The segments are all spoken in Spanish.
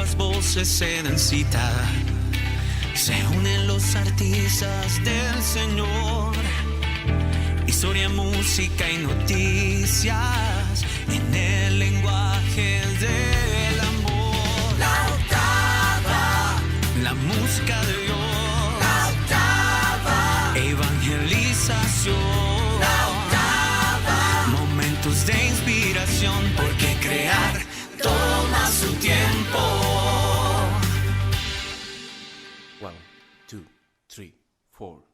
las voces se dan cita, se unen los artistas del Señor. Historia, música y noticias en el lenguaje del amor. La octava, la música de Dios. La octava, evangelización. La octava, momentos de inspiración, porque crear toma su tiempo. 1, 2, 3, 4.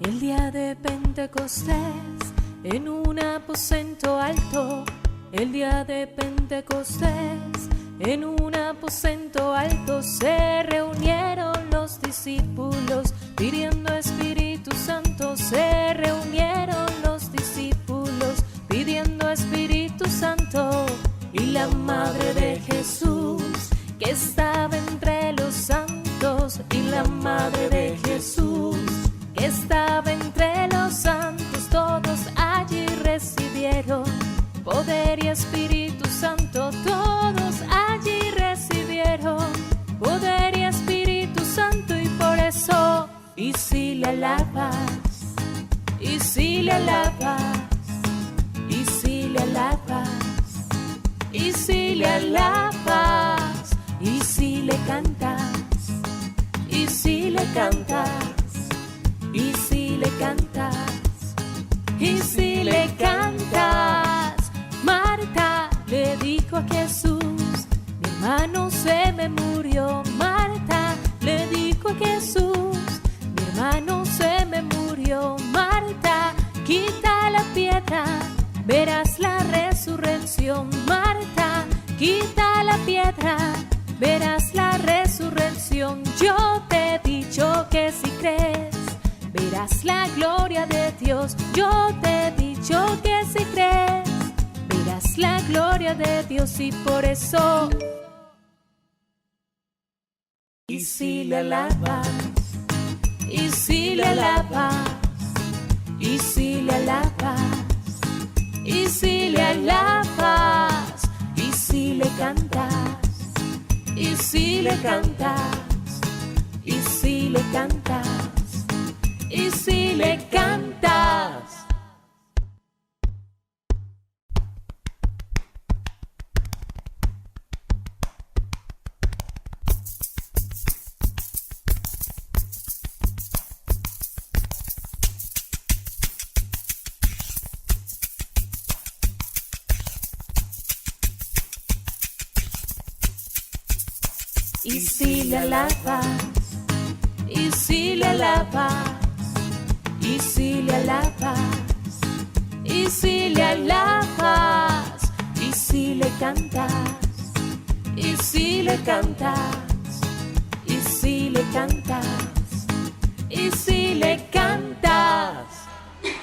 El día de Pentecostés, en un aposento alto, el día de Pentecostés, en un aposento alto, se reunieron los discípulos pidiendo Espíritu Santo, se reunieron los discípulos pidiendo Espíritu Santo, y la madre de Jesús, que estaba entre los santos, y la madre de Jesús, que estaba entre los santos, todos allí recibieron poder y Espíritu Santo, todos allí recibieron poder y Espíritu Santo, y por eso, y si le alabas, y si le alabas, y si le alabas, y si le alabas, y si le cantas, y si le cantas, y si le cantas, y si le cantas. Marta le dijo a Jesús, mi hermano se me murió. Marta le dijo a Jesús, mi hermano se me murió. Marta, quita la piedra, verás la resurrección. Marta, quita la piedra, verás la resurrección. Yo te he dicho que si crees, verás la gloria de Dios. Yo te he dicho que si crees, verás la gloria de Dios, y por eso, y si le alabas, y si le alabas, y si le alabas, y si le alabas, y si le cantas, y si le cantas, y si le cantas, y si le cantas. Y si le alabas, y si le alabas, y si le alabas, y si le alabas, y si le cantas, y si le cantas, y si le cantas, y si le cantas.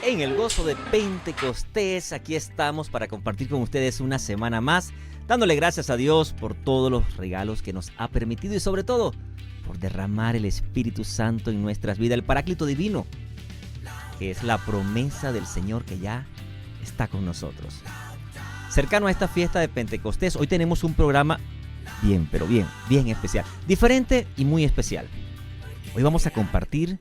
En el gozo de Pentecostés, aquí estamos para compartir con ustedes una semana más, dándole gracias a Dios por todos los regalos que nos ha permitido y sobre todo por derramar el Espíritu Santo en nuestras vidas, el Paráclito Divino, que es la promesa del Señor que ya está con nosotros. Cercano a esta fiesta de Pentecostés, hoy tenemos un programa bien, pero bien especial, diferente y muy especial. Hoy vamos a compartir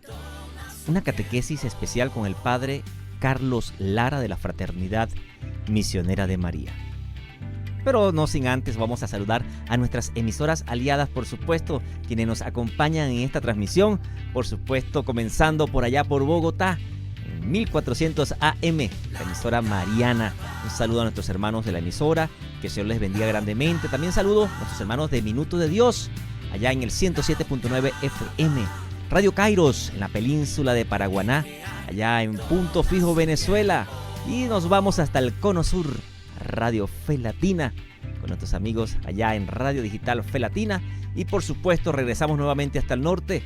una catequesis especial con el Padre Carlos Lara de la Fraternidad Misionera de María. Pero no sin antes vamos a saludar a nuestras emisoras aliadas, por supuesto, quienes nos acompañan en esta transmisión, por supuesto, comenzando por allá por Bogotá, en 1400 AM, la emisora Mariana. Un saludo a nuestros hermanos de la emisora, que el Señor les bendiga grandemente. También saludo a nuestros hermanos de Minuto de Dios, allá en el 107.9 FM. Radio Kairos, en la península de Paraguaná, allá en Punto Fijo, Venezuela. Y nos vamos hasta el Cono Sur, Radio Fe Latina, con nuestros amigos allá en Radio Digital Fe Latina. Y por supuesto regresamos nuevamente hasta el norte,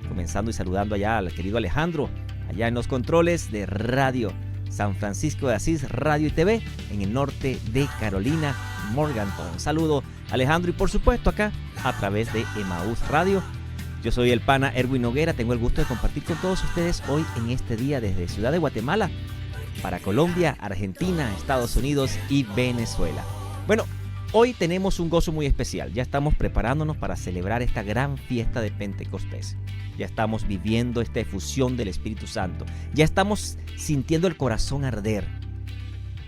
comenzando y saludando allá al querido Alejandro, allá en los controles de Radio San Francisco de Asís, Radio y TV, en el norte de Carolina, Morganton. Un saludo, Alejandro, y por supuesto acá a través de Emaús Radio. Yo soy el pana Erwin Noguera, tengo el gusto de compartir con todos ustedes hoy en este día desde Ciudad de Guatemala para Colombia, Argentina, Estados Unidos y Venezuela. Bueno, hoy tenemos un gozo muy especial. Ya estamos preparándonos para celebrar esta gran fiesta de Pentecostés. Ya estamos viviendo esta efusión del Espíritu Santo. Ya estamos sintiendo el corazón arder.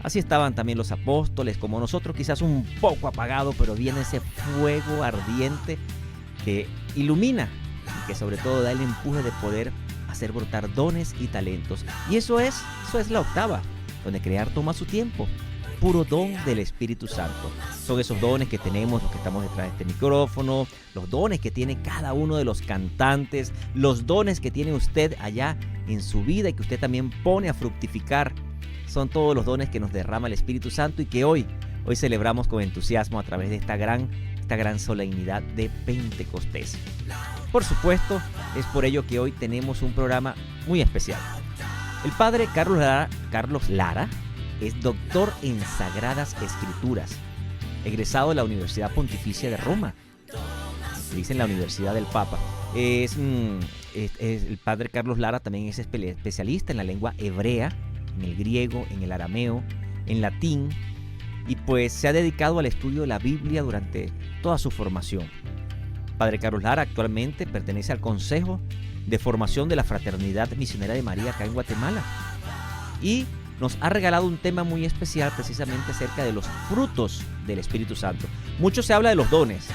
Así estaban también los apóstoles, como nosotros, quizás un poco apagado, pero viene ese fuego ardiente que ilumina y que sobre todo da el empuje de poder hacer brotar dones y talentos. Y eso es la octava, donde crear toma su tiempo. Puro don del Espíritu Santo. Son esos dones que tenemos los que estamos detrás de este micrófono, los dones que tiene cada uno de los cantantes, los dones que tiene usted allá en su vida y que usted también pone a fructificar. Son todos los dones que nos derrama el Espíritu Santo y que hoy celebramos con entusiasmo a través de esta gran solemnidad de Pentecostés. Por supuesto, es por ello que hoy tenemos un programa muy especial. El padre Carlos Lara es doctor en Sagradas Escrituras, egresado de la Universidad Pontificia de Roma, se dice en la Universidad del Papa. El padre Carlos Lara también es especialista en la lengua hebrea, en el griego, en el arameo, en latín, y pues se ha dedicado al estudio de la Biblia durante toda su formación. Padre Carlos Lara actualmente pertenece al Consejo de Formación de la Fraternidad Misionera de María acá en Guatemala y nos ha regalado un tema muy especial precisamente acerca de los frutos del Espíritu Santo. Mucho se habla de los dones,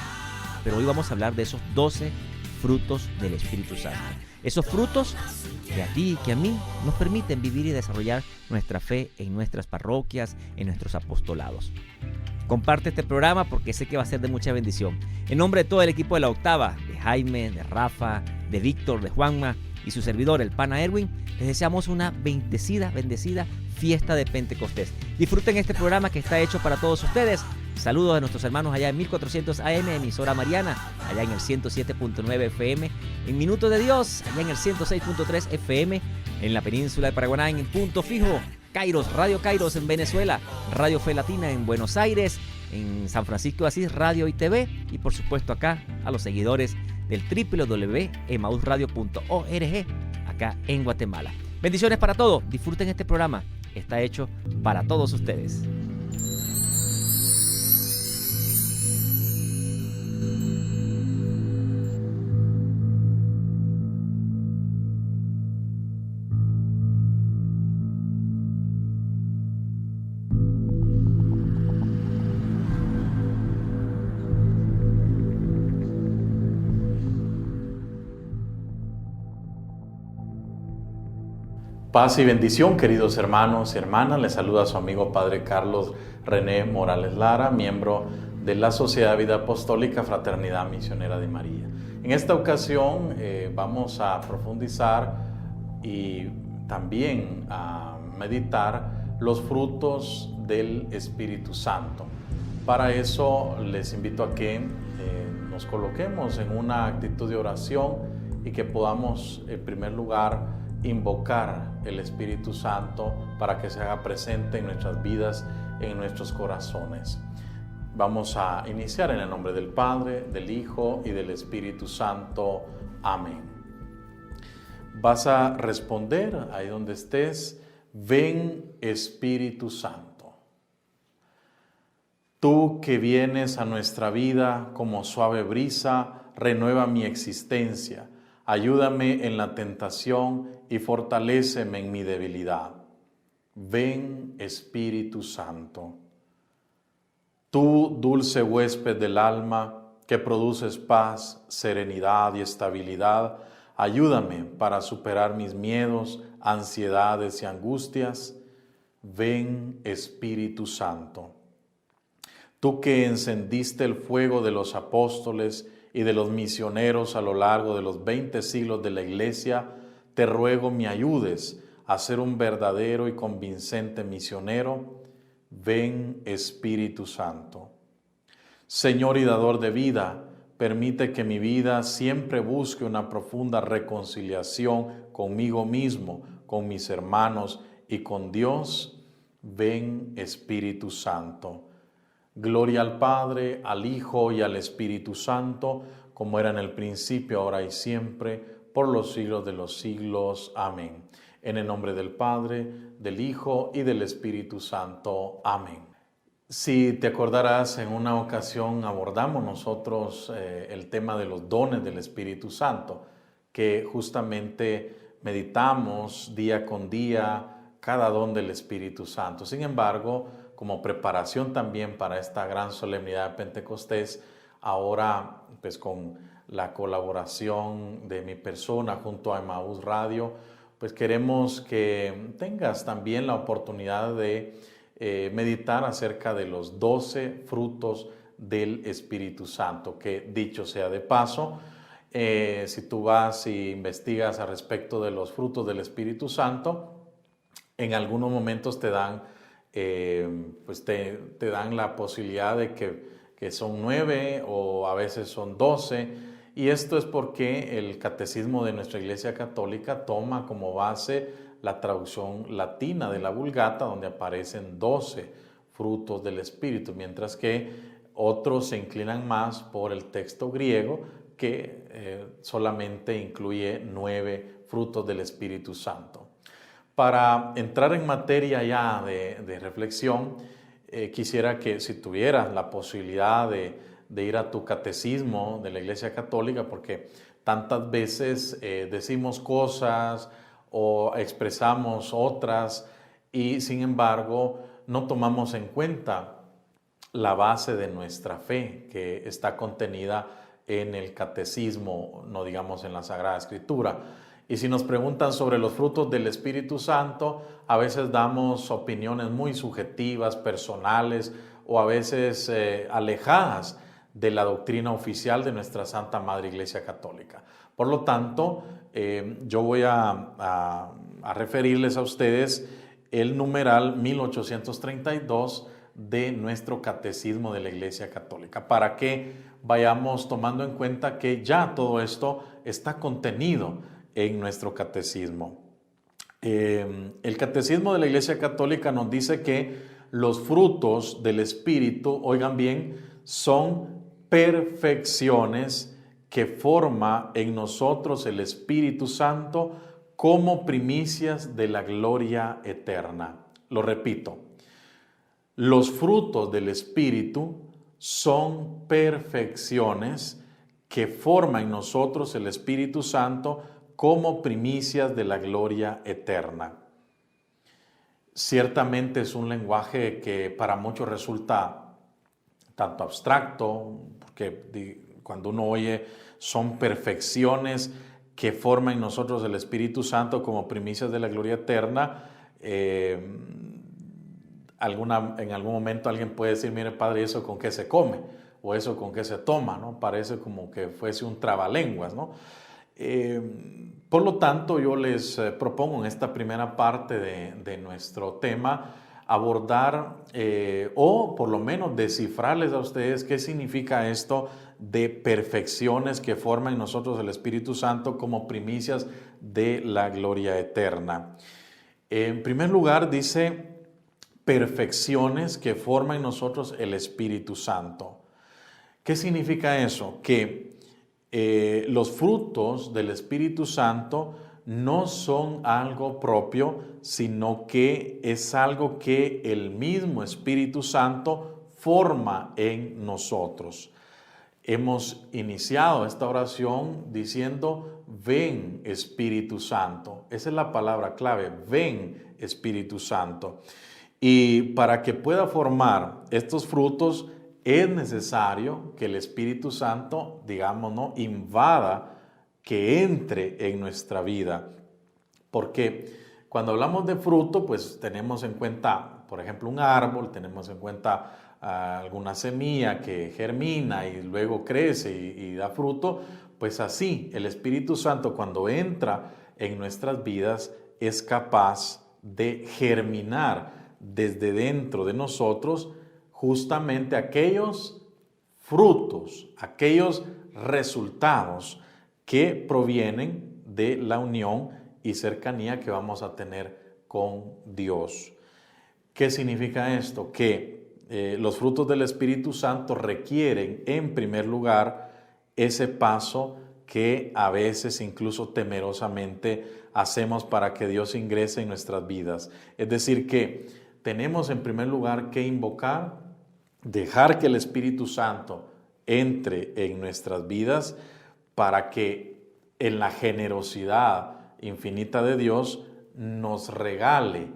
pero hoy vamos a hablar de esos 12 frutos del Espíritu Santo. Esos frutos que a ti y que a mí nos permiten vivir y desarrollar nuestra fe en nuestras parroquias, en nuestros apostolados. Comparte este programa porque sé que va a ser de mucha bendición. En nombre de todo el equipo de La Octava, de Jaime, de Rafa, de Víctor, de Juanma y su servidor, el pana Erwin, les deseamos una bendecida fiesta de Pentecostés. Disfruten este programa que está hecho para todos ustedes. Saludos a nuestros hermanos allá en 1400 AM, emisora Mariana, allá en el 107.9 FM, en Minuto de Dios, allá en el 106.3 FM, en la península de Paraguaná, en Punto Fijo, Kairos, Radio Kairos en Venezuela, Radio Fe Latina en Buenos Aires, en San Francisco de Asís, Radio y TV, y por supuesto acá a los seguidores del www.emausradio.org, acá en Guatemala. Bendiciones para todos, disfruten este programa, está hecho para todos ustedes. Paz y bendición, queridos hermanos y hermanas. Les saluda a su amigo Padre Carlos René Morales Lara, miembro de la Sociedad de Vida Apostólica Fraternidad Misionera de María. En esta ocasión vamos a profundizar y también a meditar los frutos del Espíritu Santo. Para eso les invito a que nos coloquemos en una actitud de oración y que podamos, en primer lugar, invocar el Espíritu Santo para que se haga presente en nuestras vidas, en nuestros corazones. Vamos a iniciar en el nombre del Padre, del Hijo y del Espíritu Santo. Amén. Vas a responder ahí donde estés: ven Espíritu Santo. Tú que vienes a nuestra vida como suave brisa, renueva mi existencia. Ayúdame en la tentación y fortaléceme en mi debilidad. Ven, Espíritu Santo. Tú, dulce huésped del alma, que produces paz, serenidad y estabilidad, ayúdame para superar mis miedos, ansiedades y angustias. Ven, Espíritu Santo. Tú que encendiste el fuego de los apóstoles y de los misioneros a lo largo de los 20 siglos de la Iglesia, te ruego me ayudes a ser un verdadero y convincente misionero. Ven, Espíritu Santo. Señor y dador de vida, permite que mi vida siempre busque una profunda reconciliación conmigo mismo, con mis hermanos y con Dios. Ven, Espíritu Santo. Gloria al Padre, al Hijo y al Espíritu Santo, como era en el principio, ahora y siempre, por los siglos de los siglos. Amén. En el nombre del Padre, del Hijo y del Espíritu Santo. Amén. Si te acordarás, en una ocasión abordamos nosotros el tema de los dones del Espíritu Santo, que justamente meditamos día con día cada don del Espíritu Santo. Sin embargo, como preparación también para esta gran solemnidad de Pentecostés, ahora pues con la colaboración de mi persona junto a Emmaús Radio, pues queremos que tengas también la oportunidad de meditar acerca de los 12 frutos del Espíritu Santo, que dicho sea de paso, si tú vas y investigas al respecto de los frutos del Espíritu Santo, en algunos momentos te dan, te dan la posibilidad de que son 9 o a veces son 12, y esto es porque el catecismo de nuestra Iglesia Católica toma como base la traducción latina de la Vulgata, donde aparecen 12 frutos del Espíritu, mientras que otros se inclinan más por el texto griego, que solamente incluye 9 frutos del Espíritu Santo. Para entrar en materia ya de reflexión, quisiera que si tuvieras la posibilidad de ir a tu catecismo de la Iglesia Católica, porque tantas veces decimos cosas o expresamos otras y sin embargo no tomamos en cuenta la base de nuestra fe que está contenida en el catecismo, no digamos en la Sagrada Escritura. Y si nos preguntan sobre los frutos del Espíritu Santo, a veces damos opiniones muy subjetivas, personales o a veces alejadas de la doctrina oficial de nuestra Santa Madre Iglesia Católica. Por lo tanto, yo voy a referirles a ustedes el numeral 1832 de nuestro Catecismo de la Iglesia Católica, para que vayamos tomando en cuenta que ya todo esto está contenido en nuestro catecismo. El Catecismo de la Iglesia Católica nos dice que los frutos del Espíritu, oigan bien, son perfecciones que forma en nosotros el Espíritu Santo como primicias de la gloria eterna. Lo repito, los frutos del Espíritu son perfecciones que forma en nosotros el Espíritu Santo como primicias de la gloria eterna. Ciertamente es un lenguaje que para muchos resulta tanto abstracto, porque cuando uno oye son perfecciones que forman en nosotros el Espíritu Santo como primicias de la gloria eterna. En algún momento alguien puede decir, mire padre, ¿eso con qué se come? O ¿eso con qué se toma? ¿No? Parece como que fuese un trabalenguas, ¿no? Por lo tanto, yo les propongo en esta primera parte de nuestro tema abordar o por lo menos descifrarles a ustedes qué significa esto de perfecciones que forman en nosotros el Espíritu Santo como primicias de la gloria eterna. En primer lugar, dice perfecciones que forman en nosotros el Espíritu Santo. ¿Qué significa eso? Que los frutos del Espíritu Santo no son algo propio, sino que es algo que el mismo Espíritu Santo forma en nosotros. Hemos iniciado esta oración diciendo, ven Espíritu Santo. Esa es la palabra clave, ven Espíritu Santo. Y para que pueda formar estos frutos, es necesario que el Espíritu Santo, digamos, ¿no?, invada, que entre en nuestra vida. Porque cuando hablamos de fruto, pues tenemos en cuenta, por ejemplo, un árbol, tenemos en cuenta alguna semilla que germina y luego crece y da fruto. Pues así, el Espíritu Santo cuando entra en nuestras vidas es capaz de germinar desde dentro de nosotros justamente aquellos frutos, aquellos resultados que provienen de la unión y cercanía que vamos a tener con Dios. ¿Qué significa esto? Que los frutos del Espíritu Santo requieren, en primer lugar, ese paso que a veces incluso temerosamente hacemos para que Dios ingrese en nuestras vidas. Es decir, que tenemos en primer lugar que invocar, dejar que el Espíritu Santo entre en nuestras vidas para que en la generosidad infinita de Dios nos regale,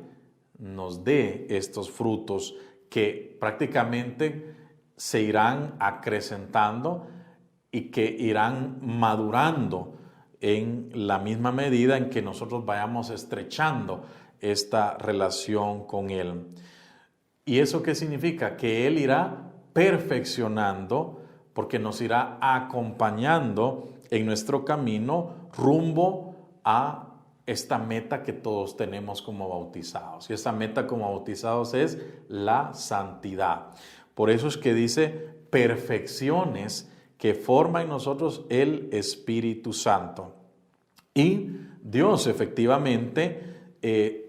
nos dé estos frutos que prácticamente se irán acrecentando y que irán madurando en la misma medida en que nosotros vayamos estrechando esta relación con Él. ¿Y eso qué significa? Que Él irá perfeccionando, porque nos irá acompañando en nuestro camino rumbo a esta meta que todos tenemos como bautizados. Y esta meta como bautizados es la santidad. Por eso es que dice perfecciones que forma en nosotros el Espíritu Santo. Y Dios efectivamente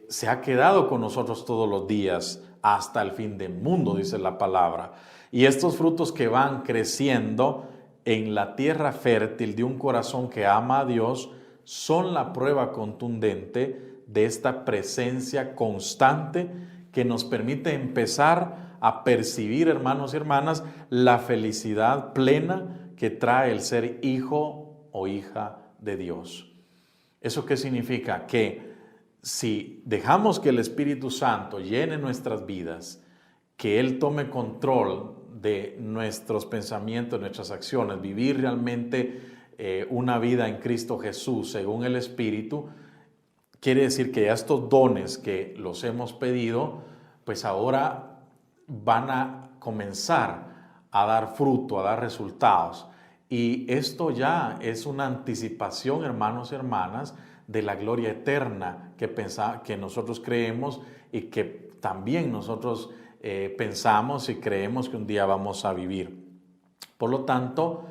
se ha quedado con nosotros todos los días hasta el fin del mundo, dice la palabra. Y estos frutos que van creciendo en la tierra fértil de un corazón que ama a Dios son la prueba contundente de esta presencia constante que nos permite empezar a percibir, hermanos y hermanas, la felicidad plena que trae el ser hijo o hija de Dios. ¿Eso qué significa? Que si dejamos que el Espíritu Santo llene nuestras vidas, que Él tome control de nuestros pensamientos, nuestras acciones, vivir realmente una vida en Cristo Jesús según el Espíritu, quiere decir que ya estos dones que los hemos pedido, pues ahora van a comenzar a dar fruto, a dar resultados. Y esto ya es una anticipación, hermanos y hermanas, de la gloria eterna que nosotros creemos y que también nosotros pensamos y creemos que un día vamos a vivir. Por lo tanto,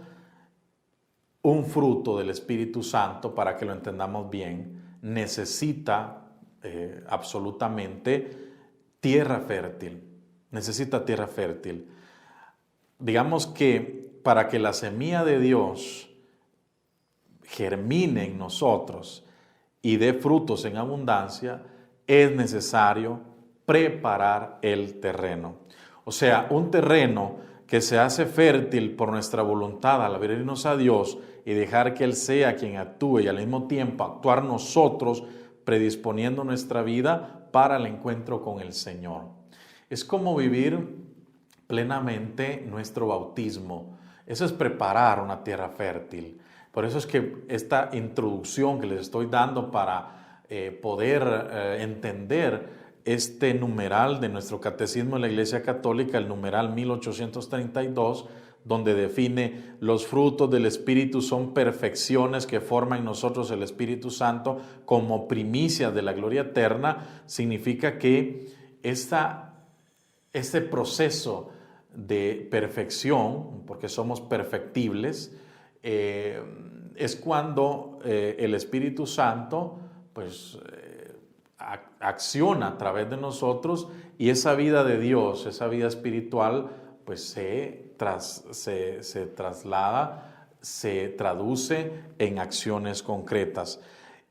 un fruto del Espíritu Santo, para que lo entendamos bien, necesita absolutamente tierra fértil. Necesita tierra fértil. Digamos que para que la semilla de Dios germine en nosotros y dé frutos en abundancia, es necesario preparar el terreno. O sea, un terreno que se hace fértil por nuestra voluntad al abrirnos a Dios y dejar que Él sea quien actúe y al mismo tiempo actuar nosotros predisponiendo nuestra vida para el encuentro con el Señor. Es como vivir plenamente nuestro bautismo. Eso es preparar una tierra fértil. Por eso es que esta introducción que les estoy dando para poder entender este numeral de nuestro catecismo de la Iglesia Católica, el numeral 1832, donde define los frutos del Espíritu son perfecciones que forman en nosotros el Espíritu Santo como primicias de la gloria eterna, significa que este proceso de perfección, porque somos perfectibles, es cuando el Espíritu Santo pues acciona a través de nosotros y esa vida de Dios, esa vida espiritual pues se traslada, se traduce en acciones concretas.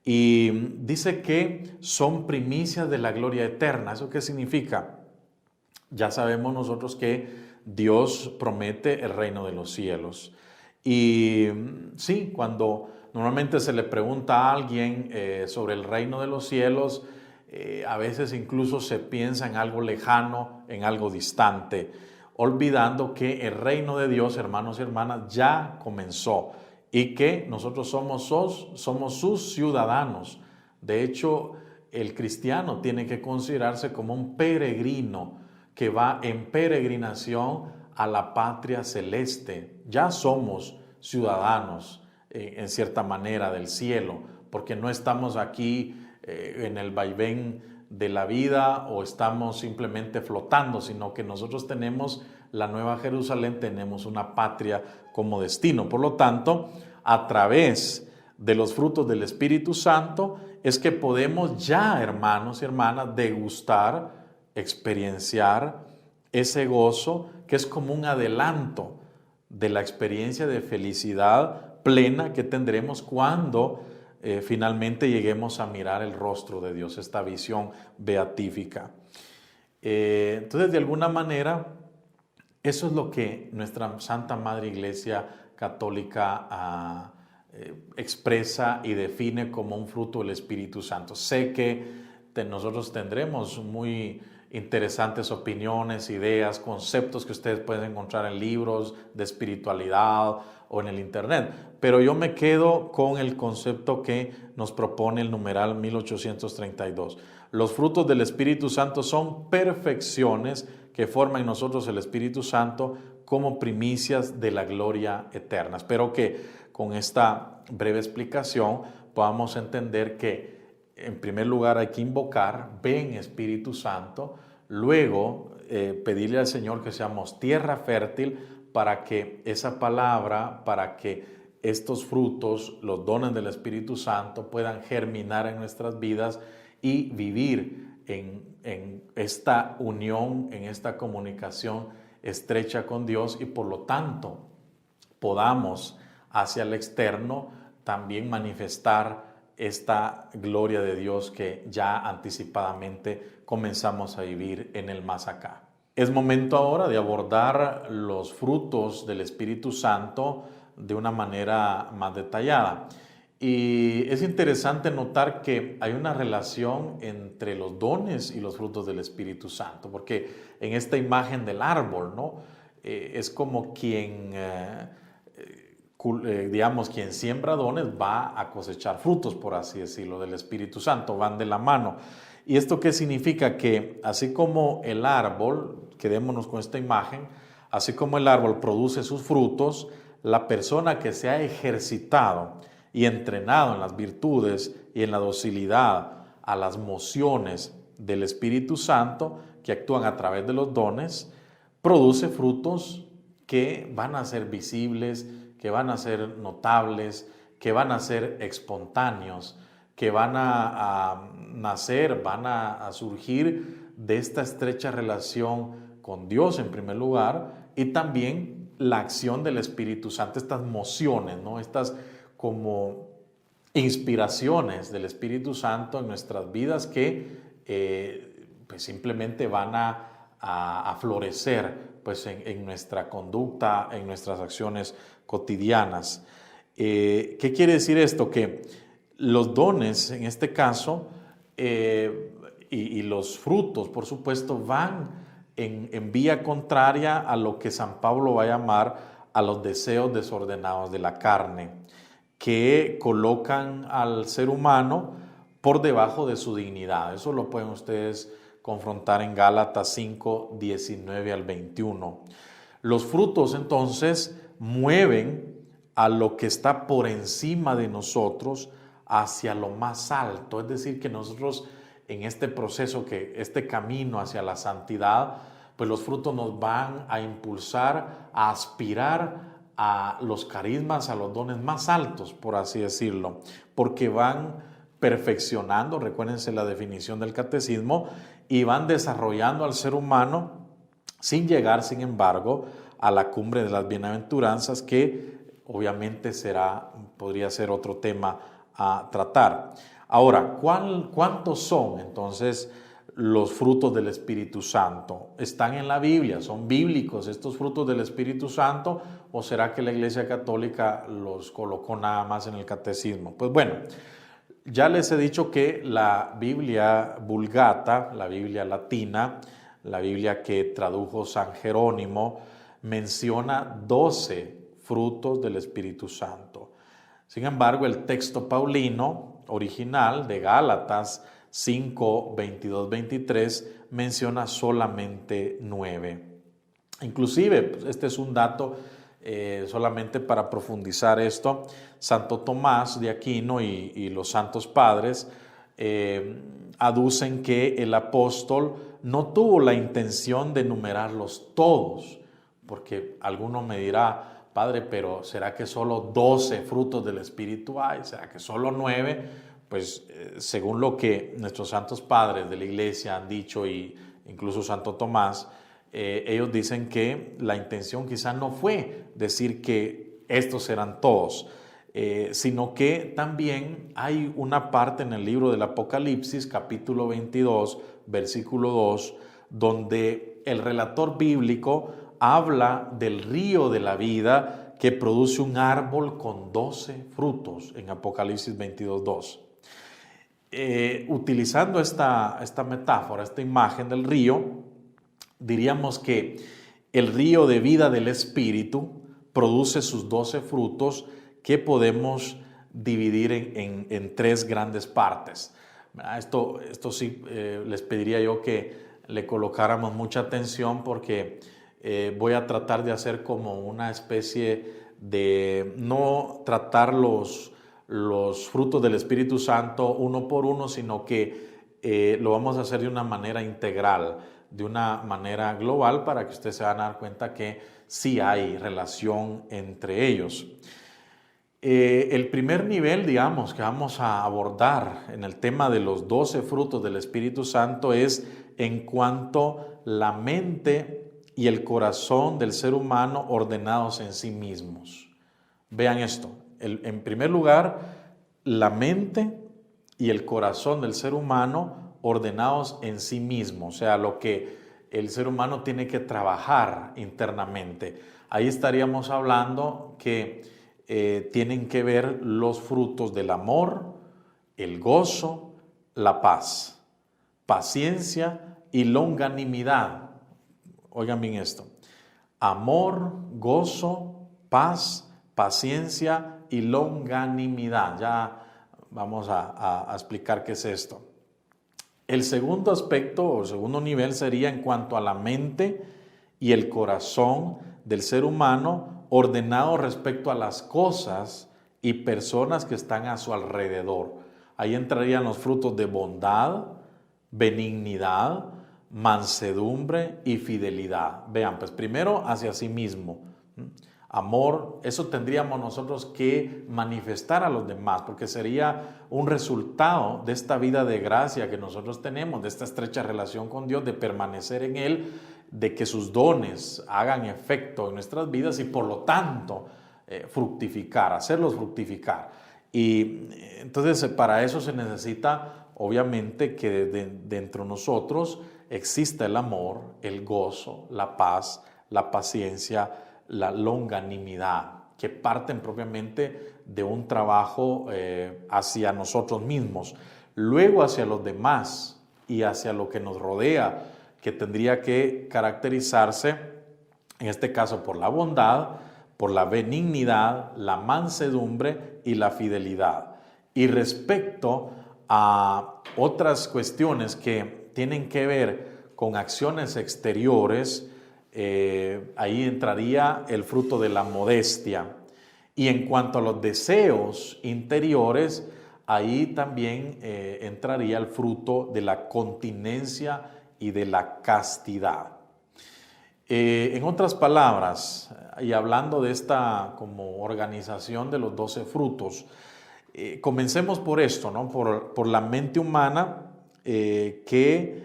Y dice que son primicias de la gloria eterna. ¿Eso qué significa? Ya sabemos nosotros que Dios promete el reino de los cielos. Y sí, cuando normalmente se le pregunta a alguien sobre el reino de los cielos, a veces incluso se piensa en algo lejano, en algo distante, olvidando que el reino de Dios, hermanos y hermanas, ya comenzó y que nosotros somos sus ciudadanos. De hecho, el cristiano tiene que considerarse como un peregrino que va en peregrinación a la patria celeste. Ya somos ciudadanos, en cierta manera, del cielo, porque no estamos aquí en el vaivén de la vida o estamos simplemente flotando, sino que nosotros tenemos la Nueva Jerusalén tenemos una patria como destino. Por lo tanto, a través de los frutos del Espíritu Santo es que podemos ya, hermanos y hermanas, degustar, experienciar ese gozo que es como un adelanto de la experiencia de felicidad plena que tendremos cuando finalmente lleguemos a mirar el rostro de Dios, esta visión beatífica. Entonces, de alguna manera, eso es lo que nuestra Santa Madre Iglesia Católica expresa y define como un fruto del Espíritu Santo. Sé que nosotros tendremos muy interesantes opiniones, ideas, conceptos que ustedes pueden encontrar en libros de espiritualidad o en el internet, pero yo me quedo con el concepto que nos propone el numeral 1832. Los frutos del Espíritu Santo son perfecciones que forman en nosotros el Espíritu Santo como primicias de la gloria eterna. Espero que con esta breve explicación podamos entender que en primer lugar hay que invocar, ven Espíritu Santo, luego pedirle al Señor que seamos tierra fértil para que esa palabra, para que estos frutos, los dones del Espíritu Santo puedan germinar en nuestras vidas y vivir en esta unión, en esta comunicación estrecha con Dios y por lo tanto podamos hacia el externo también manifestar esta gloria de Dios que ya anticipadamente comenzamos a vivir en el más acá. Es momento ahora de abordar los frutos del Espíritu Santo de una manera más detallada. Y es interesante notar que hay una relación entre los dones y los frutos del Espíritu Santo, porque en esta imagen del árbol, ¿no? Es como quien siembra dones va a cosechar frutos, por así decirlo, del Espíritu Santo, van de la mano. ¿Y esto qué significa? Que así como el árbol, quedémonos con esta imagen, así como el árbol produce sus frutos, la persona que se ha ejercitado y entrenado en las virtudes y en la docilidad a las mociones del Espíritu Santo, que actúan a través de los dones, produce frutos que van a ser visibles, que van a ser notables, que van a ser espontáneos, que van a nacer, van a surgir de esta estrecha relación con Dios en primer lugar y también la acción del Espíritu Santo, estas mociones, ¿no? Estas como inspiraciones del Espíritu Santo en nuestras vidas que pues simplemente van a florecer pues en nuestra conducta, en nuestras acciones cotidianas. ¿Qué quiere decir esto? Que los dones, en este caso, y los frutos, por supuesto, van en vía contraria a lo que San Pablo va a llamar a los deseos desordenados de la carne, que colocan al ser humano por debajo de su dignidad. Eso lo pueden ustedes confrontar en Gálatas 5, 19 al 21. Los frutos entonces mueven a lo que está por encima de nosotros hacia lo más alto. Es decir, que nosotros en este proceso, este camino hacia la santidad, pues los frutos nos van a impulsar a aspirar a los carismas, a los dones más altos, por así decirlo, porque van perfeccionando, recuérdense la definición del catecismo, y van desarrollando al ser humano sin llegar, sin embargo, a la cumbre de las bienaventuranzas, que obviamente podría ser otro tema a tratar. Ahora, ¿cuántos son entonces los frutos del Espíritu Santo? ¿Están en la Biblia? ¿Son bíblicos estos frutos del Espíritu Santo? ¿O será que la Iglesia Católica los colocó nada más en el catecismo? Pues bueno, ya les he dicho que la Biblia Vulgata, la Biblia latina, la Biblia que tradujo San Jerónimo, menciona 12 frutos del Espíritu Santo. Sin embargo, el texto paulino original de Gálatas 5, 22, 23 menciona solamente 9. Inclusive, pues, este es un dato solamente para profundizar esto. Santo Tomás de Aquino y los santos padres aducen que el apóstol no tuvo la intención de enumerarlos todos, porque alguno me dirá, Padre, pero ¿será que solo 12 frutos del Espíritu hay? ¿Será que solo 9? Pues según lo que nuestros santos padres de la iglesia han dicho, y incluso Santo Tomás, ellos dicen que la intención quizá no fue decir que estos eran todos, sino que también hay una parte en el libro del Apocalipsis, capítulo 22, versículo 2, donde el relator bíblico habla del río de la vida que produce un árbol con 12 frutos en Apocalipsis 22, 2. Utilizando esta metáfora, esta imagen del río, diríamos que el río de vida del Espíritu produce sus 12 frutos que podemos dividir en 3 grandes partes. Esto sí les pediría yo que le colocáramos mucha atención, porque voy a tratar de hacer como una especie de no tratar los frutos del Espíritu Santo uno por uno, sino que lo vamos a hacer de una manera integral, de una manera global, para que ustedes se van a dar cuenta que sí hay relación entre ellos. El primer nivel, digamos, que vamos a abordar en el tema de los 12 frutos del Espíritu Santo es en cuanto la mente y el corazón del ser humano ordenados en sí mismos. Vean esto. En primer lugar, la mente y el corazón del ser humano ordenados en sí mismo, o sea, lo que el ser humano tiene que trabajar internamente. Ahí estaríamos hablando que tienen que ver los frutos del amor, el gozo, la paz, paciencia y longanimidad. Oigan bien esto: amor, gozo, paz, paciencia y longanimidad. Ya vamos a explicar qué es esto. El segundo aspecto o el segundo nivel sería en cuanto a la mente y el corazón del ser humano ordenado respecto a las cosas y personas que están a su alrededor. Ahí entrarían los frutos de bondad, benignidad, mansedumbre y fidelidad. Vean, pues primero hacia sí mismo. Amor, eso tendríamos nosotros que manifestar a los demás, porque sería un resultado de esta vida de gracia que nosotros tenemos, de esta estrecha relación con Dios, de permanecer en Él, de que sus dones hagan efecto en nuestras vidas y por lo tanto fructificar, hacerlos fructificar. Y entonces para eso se necesita obviamente que dentro de nosotros exista el amor, el gozo, la paz, la paciencia, la longanimidad, que parten propiamente de un trabajo hacia nosotros mismos, luego hacia los demás y hacia lo que nos rodea, que tendría que caracterizarse, en este caso, por la bondad, por la benignidad, la mansedumbre y la fidelidad. Y respecto a otras cuestiones que tienen que ver con acciones exteriores, ahí entraría el fruto de la modestia. Y en cuanto a los deseos interiores, ahí también entraría el fruto de la continencia y de la castidad. En otras palabras, y hablando de esta como organización de los 12 frutos, comencemos por esto, ¿no? Por la mente humana, que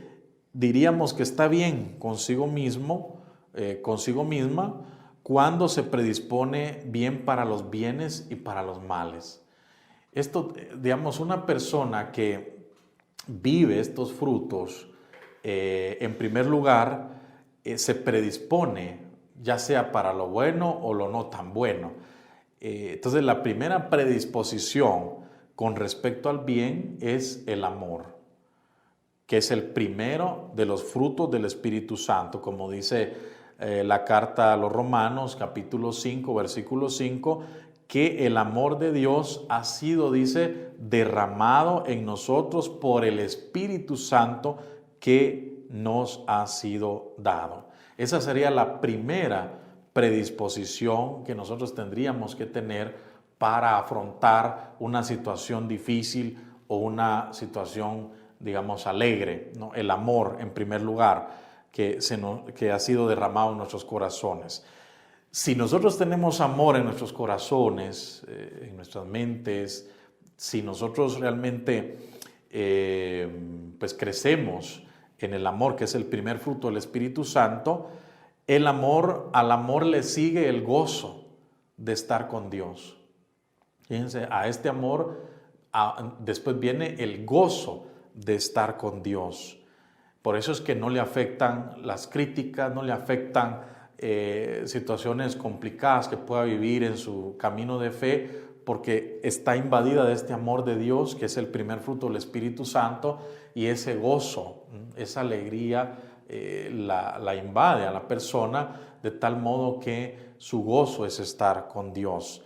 diríamos que está bien consigo mismo, consigo misma, cuando se predispone bien para los bienes y para los males. Esto, digamos, una persona que vive estos frutos, en primer lugar, se predispone, ya sea para lo bueno o lo no tan bueno. Entonces, la primera predisposición con respecto al bien es el amor, que es el primero de los frutos del Espíritu Santo, como dice la carta a los Romanos, capítulo 5, versículo 5, que el amor de Dios ha sido, dice, derramado en nosotros por el Espíritu Santo que nos ha sido dado. Esa sería la primera predisposición que nosotros tendríamos que tener para afrontar una situación difícil o una situación, digamos, alegre, ¿no? El amor en primer lugar, que ha sido derramado en nuestros corazones. Si nosotros tenemos amor en nuestros corazones, en nuestras mentes, si nosotros realmente pues crecemos en el amor, que es el primer fruto del Espíritu Santo, al amor le sigue el gozo de estar con Dios. Fíjense, a este amor después viene el gozo de estar con Dios. Por eso es que no le afectan las críticas, no le afectan situaciones complicadas que pueda vivir en su camino de fe, porque está invadida de este amor de Dios, que es el primer fruto del Espíritu Santo, y ese gozo, esa alegría la invade a la persona, de tal modo que su gozo es estar con Dios.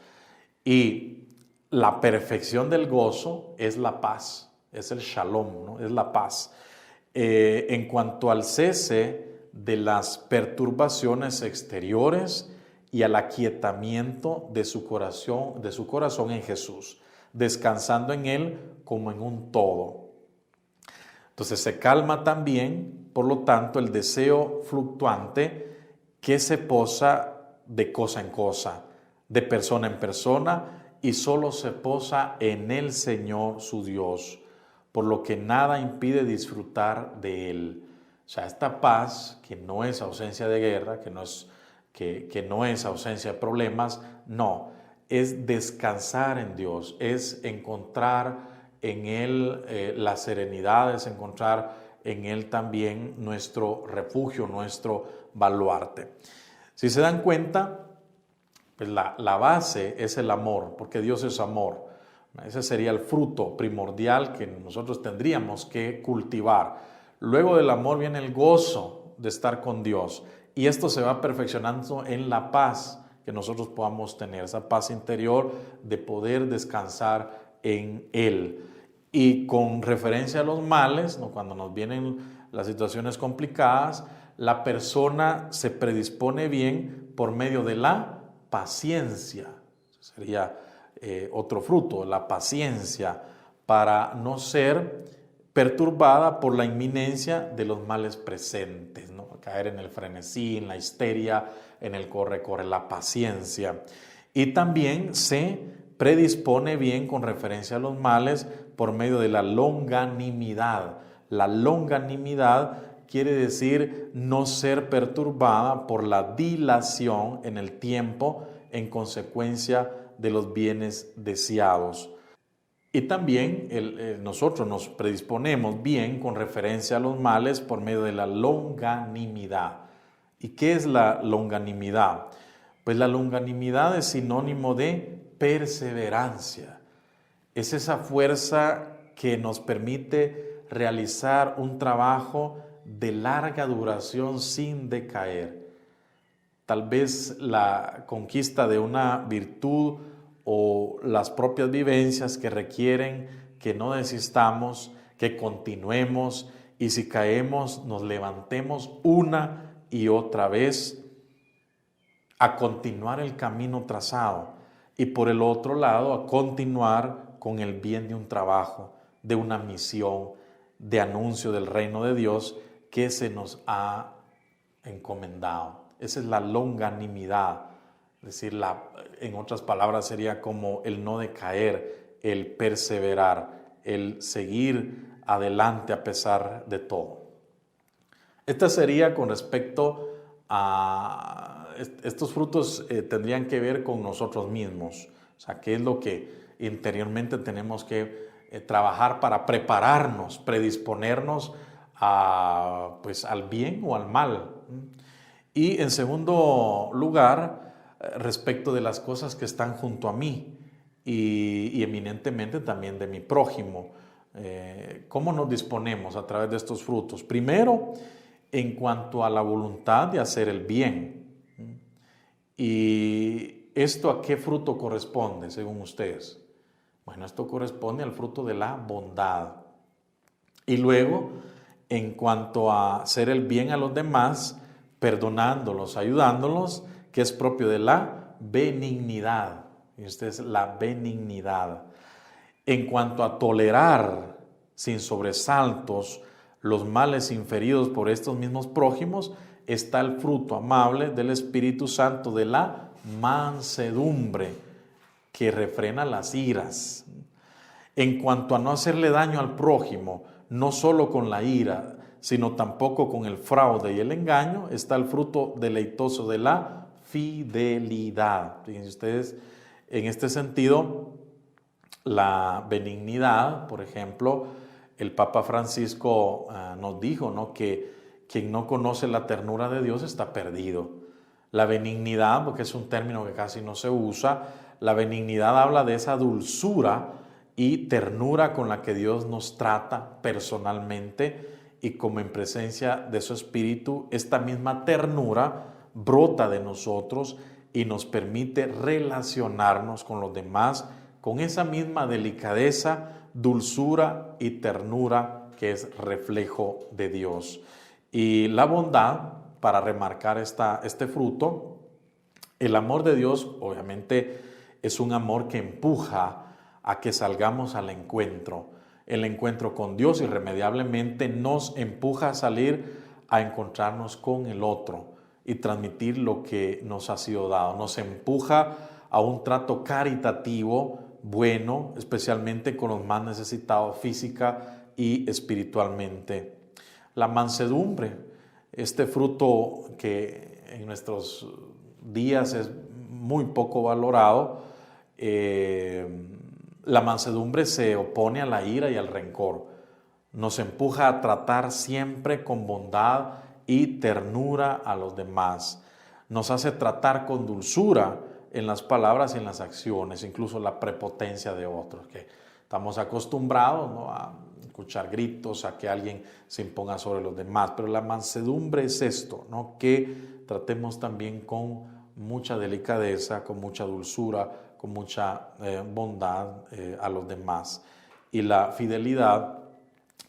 Y la perfección del gozo es la paz, es el shalom, ¿no? Es la paz. En cuanto al cese de las perturbaciones exteriores y al aquietamiento de su corazón en Jesús, descansando en Él como en un todo. Entonces se calma también, por lo tanto, el deseo fluctuante que se posa de cosa en cosa, de persona en persona, y solo se posa en el Señor su Dios, por lo que nada impide disfrutar de Él. O sea, esta paz, que no es ausencia de guerra, que no es ausencia de problemas, no, es descansar en Dios, es encontrar en Él la serenidad, es encontrar en Él también nuestro refugio, nuestro baluarte. Si se dan cuenta, pues la base es el amor, porque Dios es amor. Ese sería el fruto primordial que nosotros tendríamos que cultivar. Luego del amor viene el gozo de estar con Dios, y esto se va perfeccionando en la paz que nosotros podamos tener, esa paz interior de poder descansar en Él. Y con referencia a los males, ¿no? Cuando nos vienen las situaciones complicadas, la persona se predispone bien por medio de la paciencia. Sería otro fruto, la paciencia, para no ser perturbada por la inminencia de los males presentes, ¿no? Caer en el frenesí, en la histeria, en el corre, la paciencia. Y también se predispone bien con referencia a los males por medio de la longanimidad. La longanimidad quiere decir no ser perturbada por la dilación en el tiempo en consecuencia de los bienes deseados. Y también nosotros nos predisponemos bien con referencia a los males por medio de la longanimidad. ¿Y qué es la longanimidad? Pues la longanimidad es sinónimo de perseverancia. Es esa fuerza que nos permite realizar un trabajo de larga duración sin decaer. Tal vez la conquista de una virtud o las propias vivencias que requieren que no desistamos, que continuemos, y si caemos nos levantemos una y otra vez a continuar el camino trazado, y por el otro lado a continuar con el bien de un trabajo, de una misión, de anuncio del reino de Dios que se nos ha encomendado. Esa es la longanimidad. Es decir, en otras palabras sería como el no decaer, el perseverar, el seguir adelante a pesar de todo. Esta sería con respecto a estos frutos. Tendrían que ver con nosotros mismos. O sea, qué es lo que interiormente tenemos que trabajar para prepararnos, predisponernos al bien o al mal. Y en segundo lugar, respecto de las cosas que están junto a mí y eminentemente también de mi prójimo. ¿Cómo nos disponemos a través de estos frutos? Primero, en cuanto a la voluntad de hacer el bien. ¿Y esto a qué fruto corresponde, según ustedes? Bueno, esto corresponde al fruto de la bondad. Y luego, en cuanto a hacer el bien a los demás, perdonándolos, ayudándolos, que es propio de la benignidad. Y esta es la benignidad. En cuanto a tolerar sin sobresaltos los males inferidos por estos mismos prójimos, está el fruto amable del Espíritu Santo de la mansedumbre, que refrena las iras. En cuanto a no hacerle daño al prójimo, no solo con la ira, sino tampoco con el fraude y el engaño, está el fruto deleitoso de la fidelidad. Fíjense ustedes, en este sentido, la benignidad, por ejemplo, el Papa Francisco nos dijo, ¿no?, que quien no conoce la ternura de Dios está perdido. La benignidad, porque es un término que casi no se usa, la benignidad habla de esa dulzura y ternura con la que Dios nos trata personalmente, y como en presencia de su Espíritu, esta misma ternura brota de nosotros y nos permite relacionarnos con los demás con esa misma delicadeza, dulzura y ternura que es reflejo de Dios. Y la bondad, para remarcar este fruto, el amor de Dios obviamente es un amor que empuja a que salgamos al encuentro. El encuentro con Dios irremediablemente nos empuja a salir a encontrarnos con el otro y transmitir lo que nos ha sido dado. Nos empuja a un trato caritativo bueno, especialmente con los más necesitados física y espiritualmente. La mansedumbre, este fruto que en nuestros días es muy poco valorado, la mansedumbre se opone a la ira y al rencor. Nos empuja a tratar siempre con bondad y ternura a los demás. Nos hace tratar con dulzura en las palabras y en las acciones, incluso la prepotencia de otros, que estamos acostumbrados, ¿no?, a escuchar gritos, a que alguien se imponga sobre los demás. Pero la mansedumbre es esto, ¿no?, que tratemos también con mucha delicadeza, con mucha dulzura, con mucha bondad a los demás. Y la fidelidad,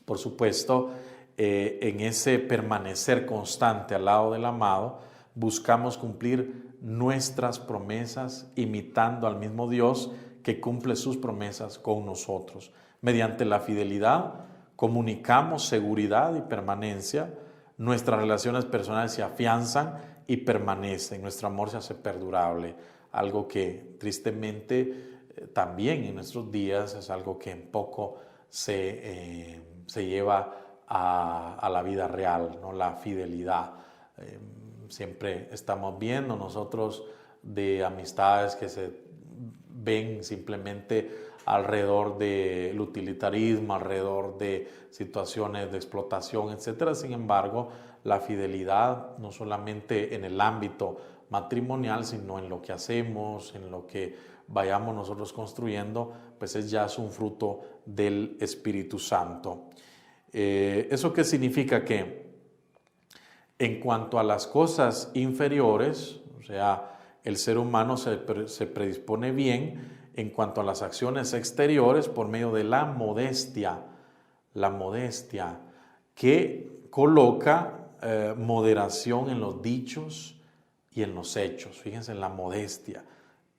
por supuesto, en ese permanecer constante al lado del amado, buscamos cumplir nuestras promesas imitando al mismo Dios que cumple sus promesas con nosotros. Mediante la fidelidad comunicamos seguridad y permanencia, nuestras relaciones personales se afianzan y permanecen, nuestro amor se hace perdurable, algo que tristemente también en nuestros días es algo que en poco se lleva a la vida real, ¿no?, la fidelidad. Siempre estamos viendo nosotros de amistades que se ven simplemente alrededor del utilitarismo, alrededor de situaciones de explotación, etc. Sin embargo, la fidelidad no solamente en el ámbito matrimonial, sino en lo que hacemos, en lo que vayamos nosotros construyendo, pues ya es un fruto del Espíritu Santo. ¿Eso qué significa? Que en cuanto a las cosas inferiores, o sea, el ser humano se predispone bien en cuanto a las acciones exteriores por medio de la modestia que coloca moderación en los dichos y en los hechos. Fíjense en la modestia.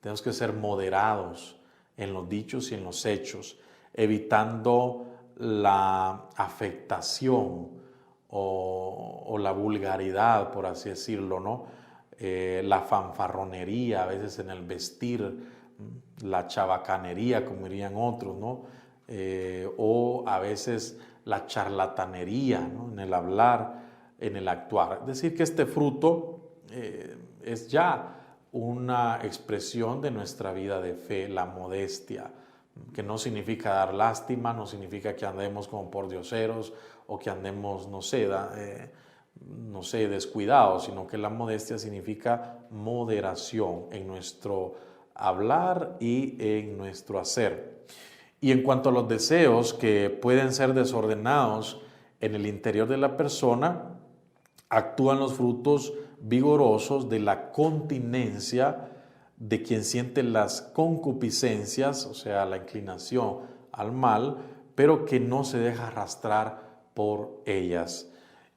Tenemos que ser moderados en los dichos y en los hechos, evitando la afectación o la vulgaridad, por así decirlo, ¿no? La fanfarronería, a veces en el vestir, la chabacanería, como dirían otros, ¿no? O a veces la charlatanería, ¿no?, en el hablar, en el actuar. Es decir, que este fruto es ya una expresión de nuestra vida de fe, la modestia, que no significa dar lástima, no significa que andemos como pordioseros o que andemos, no sé, descuidados, sino que la modestia significa moderación en nuestro hablar y en nuestro hacer. Y en cuanto a los deseos que pueden ser desordenados en el interior de la persona, actúan los frutos vigorosos de la continencia de quien siente las concupiscencias, o sea, la inclinación al mal, pero que no se deja arrastrar por ellas.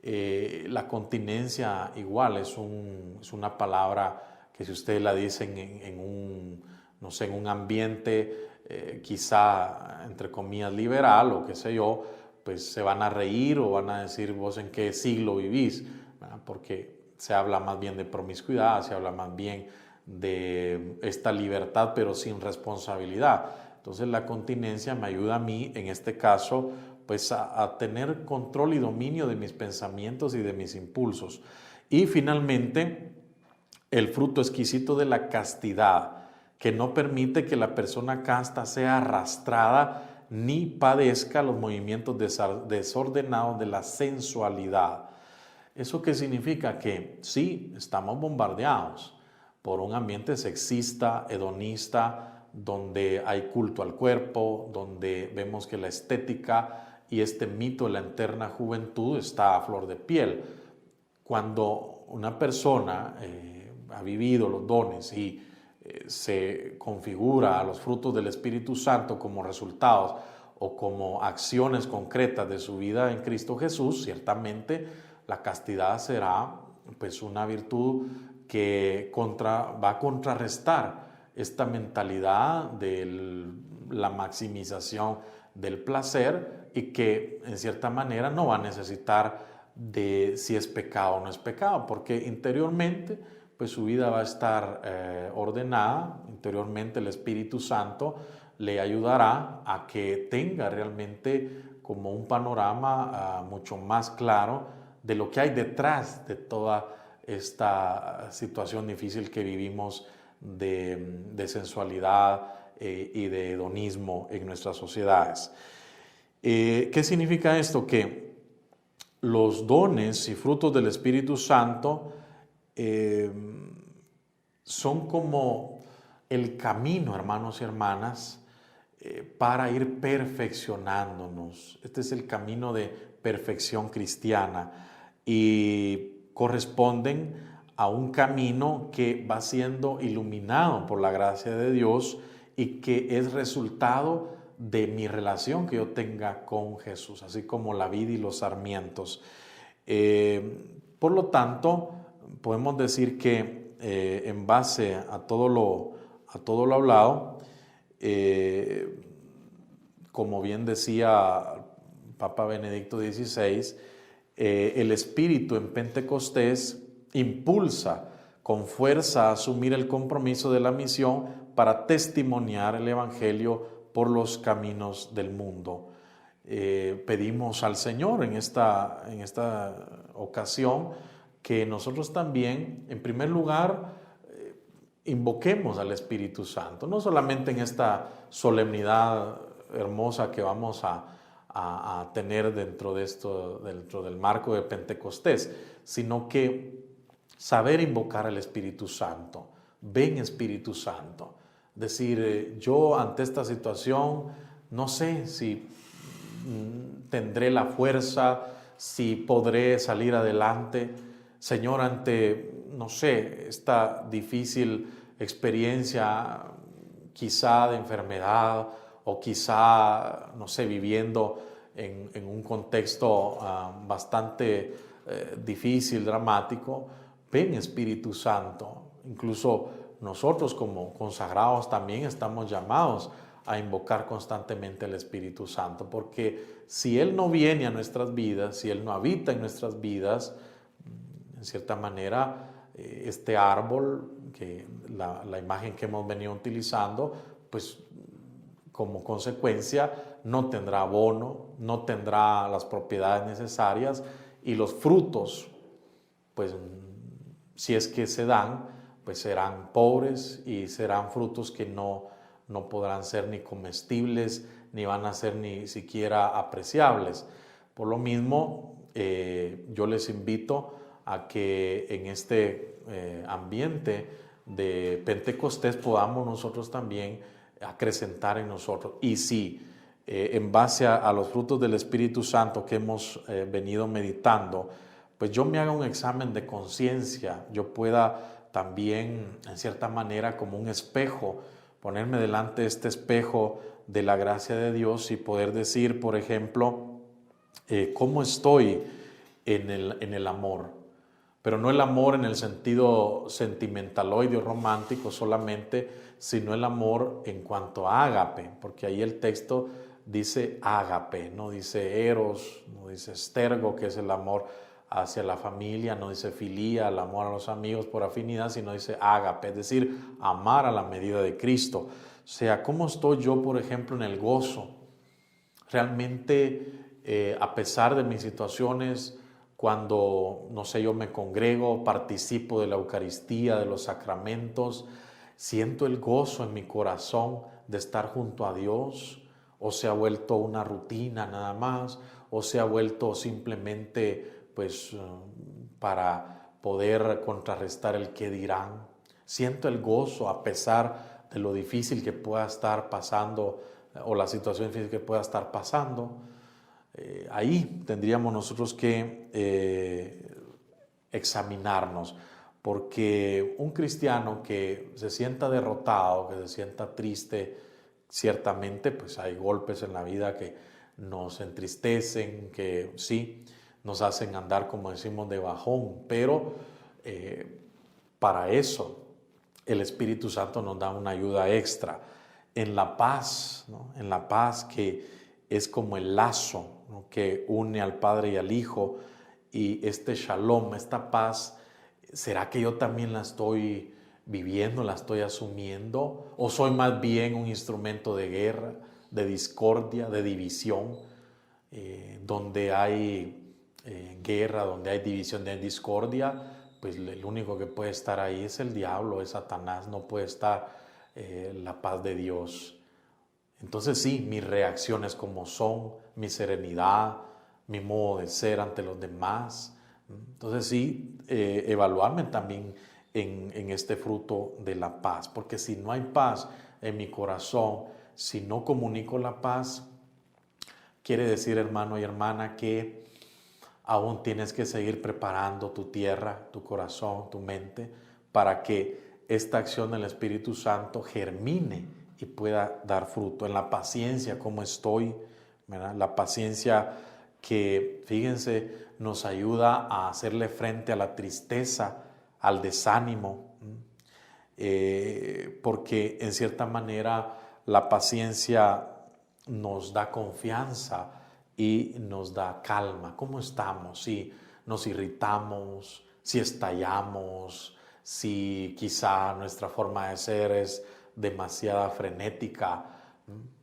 La continencia igual es una palabra que si ustedes la dicen en un ambiente quizá entre comillas liberal o qué sé yo, pues se van a reír o van a decir, ¿vos en qué siglo vivís? ¿Verdad? Porque se habla más bien de promiscuidad, se habla más bien de esta libertad pero sin responsabilidad. Entonces la continencia me ayuda a mí, en este caso, pues a tener control y dominio de mis pensamientos y de mis impulsos. Y finalmente, el fruto exquisito de la castidad, que no permite que la persona casta sea arrastrada ni padezca los movimientos desordenados de la sensualidad. ¿Eso qué significa? Que sí, estamos bombardeados por un ambiente sexista, hedonista, donde hay culto al cuerpo, donde vemos que la estética y este mito de la eterna juventud está a flor de piel. Cuando una persona ha vivido los dones y se configura a los frutos del Espíritu Santo como resultados o como acciones concretas de su vida en Cristo Jesús, ciertamente la castidad será pues una virtud que va a contrarrestar esta mentalidad de la maximización del placer y que en cierta manera no va a necesitar de si es pecado o no es pecado, porque interiormente pues su vida va a estar ordenada, interiormente el Espíritu Santo le ayudará a que tenga realmente como un panorama mucho más claro de lo que hay detrás de toda esta situación difícil que vivimos de sensualidad y de hedonismo en nuestras sociedades. ¿Qué significa esto? Que los dones y frutos del Espíritu Santo son como el camino, hermanos y hermanas, para ir perfeccionándonos. Este es el camino de perfección cristiana y corresponden a un camino que va siendo iluminado por la gracia de Dios y que es resultado de mi relación que yo tenga con Jesús, así como la vid y los sarmientos. Por lo tanto, podemos decir que en base a todo lo hablado, como bien decía Papa Benedicto XVI, el Espíritu en Pentecostés impulsa con fuerza a asumir el compromiso de la misión para testimoniar el Evangelio por los caminos del mundo. Pedimos al Señor en esta ocasión que nosotros también, en primer lugar, invoquemos al Espíritu Santo, no solamente en esta solemnidad hermosa que vamos a tener dentro del marco de Pentecostés, sino que saber invocar al Espíritu Santo. Ven, Espíritu Santo. Decir, yo ante esta situación no sé si tendré la fuerza, si podré salir adelante. Señor, ante, no sé, esta difícil experiencia, quizá de enfermedad o quizá, no sé, viviendo en un contexto bastante difícil, dramático, ven, Espíritu Santo. Incluso nosotros como consagrados también estamos llamados a invocar constantemente al Espíritu Santo, porque si Él no viene a nuestras vidas, si Él no habita en nuestras vidas, en cierta manera, este árbol, que la imagen que hemos venido utilizando, pues como consecuencia no tendrá abono, no tendrá las propiedades necesarias y los frutos, pues si es que se dan, pues serán pobres y serán frutos que no podrán ser ni comestibles, ni van a ser ni siquiera apreciables. Por lo mismo, yo les invito a que en este ambiente de Pentecostés podamos nosotros también acrecentar en nosotros. Y si en base a los frutos del Espíritu Santo que hemos venido meditando, pues yo me haga un examen de conciencia, yo pueda también, en cierta manera, como un espejo, ponerme delante de este espejo de la gracia de Dios y poder decir, por ejemplo, cómo estoy en el amor. Pero no el amor en el sentido sentimentaloide o romántico solamente, sino el amor en cuanto a ágape, porque ahí el texto dice ágape, no dice eros, no dice stergo, que es el amor hacia la familia, no dice filía, el amor a los amigos por afinidad, sino dice ágape, es decir, amar a la medida de Cristo. O sea, ¿cómo estoy yo, por ejemplo, en el gozo? Realmente, a pesar de mis situaciones, cuando, no sé, yo me congrego, participo de la Eucaristía, de los sacramentos, siento el gozo en mi corazón de estar junto a Dios, o se ha vuelto una rutina nada más, o se ha vuelto simplemente pues para poder contrarrestar el qué dirán. Siento el gozo a pesar de lo difícil que pueda estar pasando o la situación difícil que pueda estar pasando. Ahí tendríamos nosotros que examinarnos, porque un cristiano que se sienta derrotado, que se sienta triste, ciertamente pues hay golpes en la vida que nos entristecen, que sí, nos hacen andar, como decimos, de bajón, pero para eso el Espíritu Santo nos da una ayuda extra en la paz, ¿no? En la paz que es como el lazo, ¿no?, que une al Padre y al Hijo, y este shalom, esta paz, ¿será que yo también la estoy viviendo, la estoy asumiendo? ¿O soy más bien un instrumento de guerra, de discordia, de división, donde hay guerra, donde hay división, donde hay discordia? Pues el único que puede estar ahí es el diablo, es Satanás, no puede estar la paz de Dios. Entonces sí, mis reacciones como son, mi serenidad, mi modo de ser ante los demás. Entonces sí, evaluarme también en este fruto de la paz, porque si no hay paz en mi corazón, si no comunico la paz, quiere decir, hermano y hermana, que aún tienes que seguir preparando tu tierra, tu corazón, tu mente, para que esta acción del Espíritu Santo germine y pueda dar fruto. En la paciencia, como estoy, ¿verdad? La paciencia que, fíjense, nos ayuda a hacerle frente a la tristeza, al desánimo, porque en cierta manera la paciencia nos da confianza y nos da calma. ¿Cómo estamos? Si nos irritamos, si estallamos, si quizá nuestra forma de ser es demasiada frenética,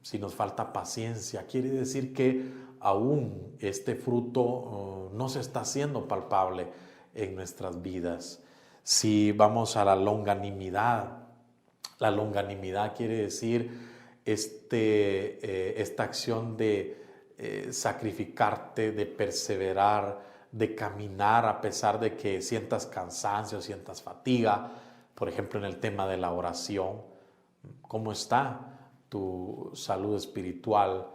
si nos falta paciencia, quiere decir que aún este fruto no se está haciendo palpable en nuestras vidas. Si vamos a la longanimidad quiere decir esta acción de sacrificarte, de perseverar, de caminar a pesar de que sientas cansancio, sientas fatiga. Por ejemplo, en el tema de la oración, ¿cómo está tu salud espiritual?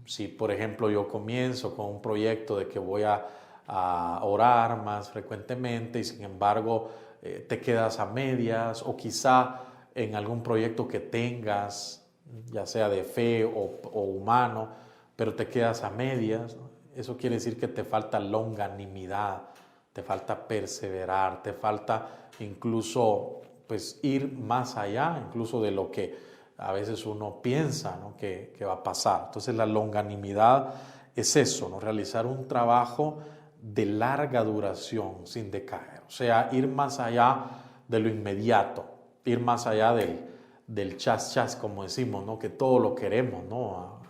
Si, por ejemplo, yo comienzo con un proyecto de que voy a orar más frecuentemente y sin embargo te quedas a medias, o quizá en algún proyecto que tengas, ya sea de fe o humano, pero te quedas a medias, ¿no? Eso quiere decir que te falta longanimidad, te falta perseverar, te falta incluso pues ir más allá incluso de lo que a veces uno piensa, ¿no?, que va a pasar. Entonces la longanimidad es eso, ¿no?, realizar un trabajo de larga duración sin decaer, o sea, ir más allá de lo inmediato, ir más allá del chas, como decimos, ¿no?, que todo lo queremos, ¿no?,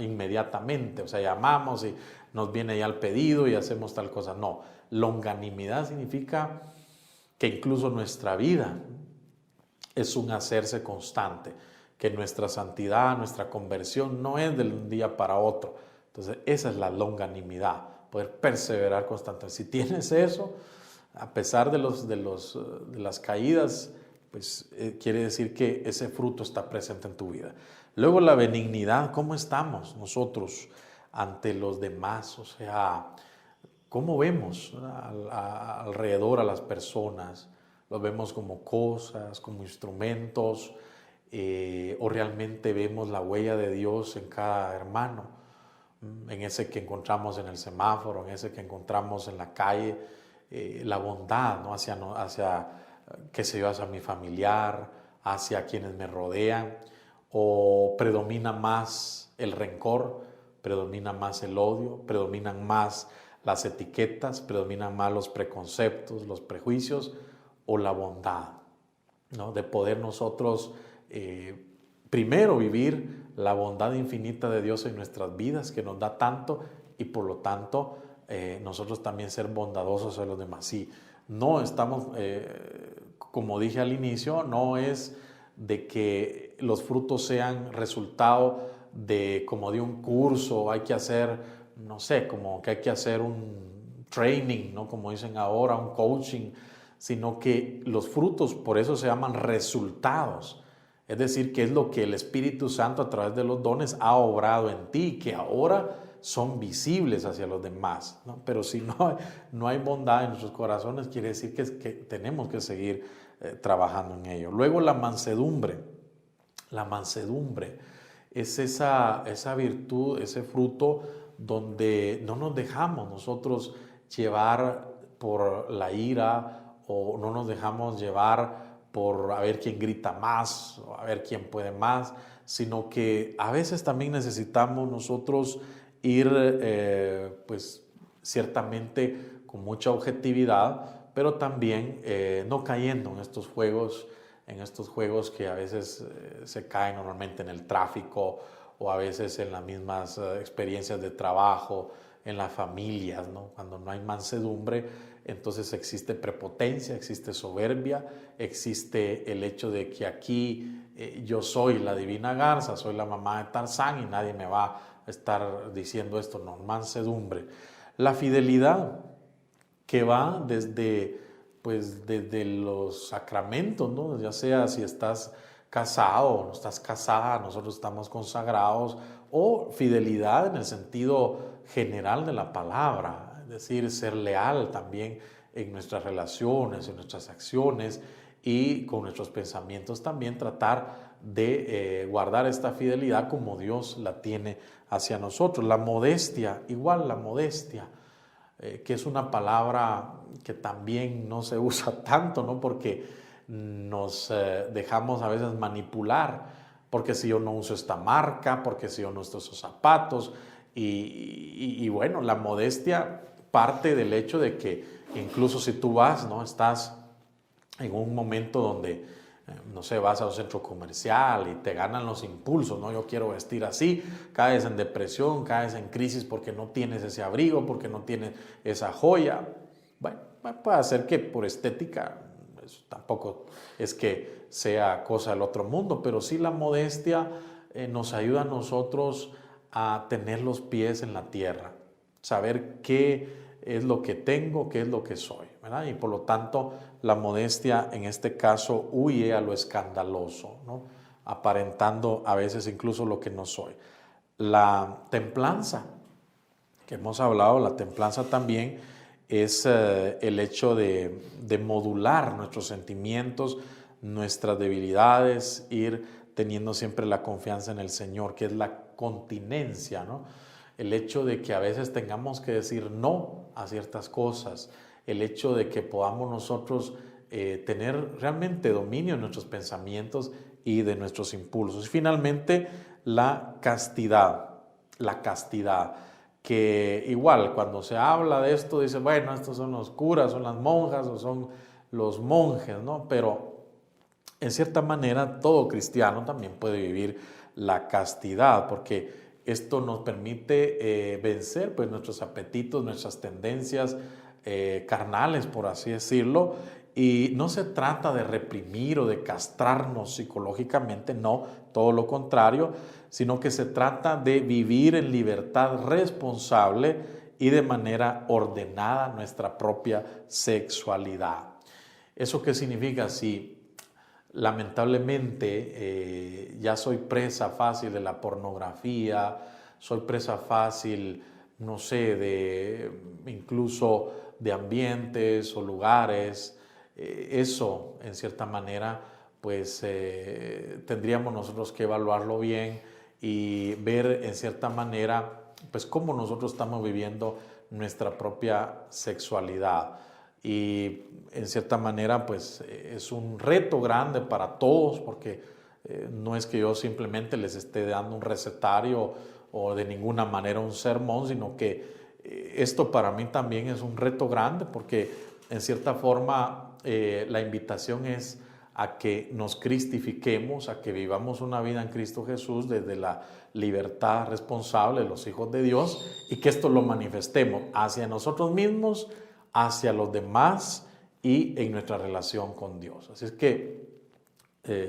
inmediatamente, o sea, llamamos y nos viene ya el pedido y hacemos tal cosa. No, longanimidad significa que incluso nuestra vida es un hacerse constante, que nuestra santidad, nuestra conversión no es de un día para otro. Entonces esa es la longanimidad, poder perseverar constantemente. Si tienes eso, a pesar de las caídas, pues quiere decir que ese fruto está presente en tu vida. Luego la benignidad, ¿cómo estamos nosotros ante los demás? O sea, ¿cómo vemos alrededor a las personas? ¿Los vemos como cosas, como instrumentos? ¿O realmente vemos la huella de Dios en cada hermano? En ese que encontramos en el semáforo, en ese que encontramos en la calle, la bondad, ¿no?, hacia qué sé yo, hacia mi familiar, hacia quienes me rodean. o predomina más el rencor, predomina más el odio, predominan más las etiquetas, predominan más los preconceptos, los prejuicios o la bondad, ¿no? De poder nosotros primero vivir la bondad infinita de Dios en nuestras vidas, que nos da tanto, y por lo tanto nosotros también ser bondadosos a los demás. Sí, no estamos, como dije al inicio, no es de que los frutos sean resultado como de un curso, hay que hacer, no sé, como que hay que hacer un training, ¿no? Como dicen ahora, un coaching, sino que los frutos, por eso se llaman resultados. Es decir, que es lo que el Espíritu Santo a través de los dones ha obrado en ti, que ahora son visibles hacia los demás, ¿no? Pero si no hay bondad en nuestros corazones, quiere decir que tenemos que seguir trabajando en ello. Luego la mansedumbre. La mansedumbre es esa virtud, ese fruto donde no nos dejamos nosotros llevar por la ira, o no nos dejamos llevar por a ver quién grita más o a ver quién puede más, sino que a veces también necesitamos nosotros ir pues ciertamente con mucha objetividad, pero también no cayendo en estos juegos que a veces se caen normalmente en el tráfico, o a veces en las mismas experiencias de trabajo, en las familias, ¿no? Cuando no hay mansedumbre, entonces existe prepotencia, existe soberbia, existe el hecho de que aquí yo soy la divina garza, soy la mamá de Tarzán y nadie me va a estar diciendo esto. No, mansedumbre. La fidelidad, que va desde los sacramentos, ¿no? Ya sea si estás casado o no estás casada, nosotros estamos consagrados, o fidelidad en el sentido general de la palabra, es decir, ser leal también en nuestras relaciones, en nuestras acciones y con nuestros pensamientos también, tratar de guardar esta fidelidad como Dios la tiene hacia nosotros. La modestia, igual la modestia, que es una palabra que también no se usa tanto, ¿no? Porque nos dejamos a veces manipular, porque si yo no uso esta marca, porque si yo no uso esos zapatos, y bueno, la modestia parte del hecho de que incluso si tú vas, ¿no? Estás en un momento donde, no sé, vas a un centro comercial y te ganan los impulsos, ¿no? Yo quiero vestir así, caes en depresión, caes en crisis porque no tienes ese abrigo, porque no tienes esa joya. Bueno, puede ser que por estética, eso tampoco es que sea cosa del otro mundo, pero sí la modestia nos ayuda a nosotros a tener los pies en la tierra, saber qué es lo que tengo, qué es lo que soy, ¿verdad? Y por lo tanto la modestia en este caso huye a lo escandaloso, ¿no? Aparentando a veces incluso lo que no soy. La templanza, que hemos hablado, la templanza también es el hecho de modular nuestros sentimientos, nuestras debilidades, ir teniendo siempre la confianza en el Señor, que es la continencia, ¿no? El hecho de que a veces tengamos que decir no a ciertas cosas, el hecho de que podamos nosotros tener realmente dominio de nuestros pensamientos y de nuestros impulsos. Y finalmente, la castidad, que igual cuando se habla de esto dice, bueno, estos son los curas, son las monjas o son los monjes, ¿no? Pero en cierta manera todo cristiano también puede vivir la castidad, porque esto nos permite vencer pues nuestros apetitos, nuestras tendencias carnales, por así decirlo, y no se trata de reprimir o de castrarnos psicológicamente, no, todo lo contrario, sino que se trata de vivir en libertad responsable y de manera ordenada nuestra propia sexualidad. ¿Eso qué significa? Si lamentablemente ya soy presa fácil de la pornografía, soy presa fácil, no sé, incluso de ambientes o lugares, eso en cierta manera pues tendríamos nosotros que evaluarlo bien y ver en cierta manera pues cómo nosotros estamos viviendo nuestra propia sexualidad. Y en cierta manera pues es un reto grande para todos, porque No es que yo simplemente les esté dando un recetario o de ninguna manera un sermón, sino que esto para mí también es un reto grande, porque en cierta forma la invitación es a que nos cristifiquemos, a que vivamos una vida en Cristo Jesús desde la libertad responsable de los hijos de Dios, y que esto lo manifestemos hacia nosotros mismos, hacia los demás y en nuestra relación con Dios. Así es que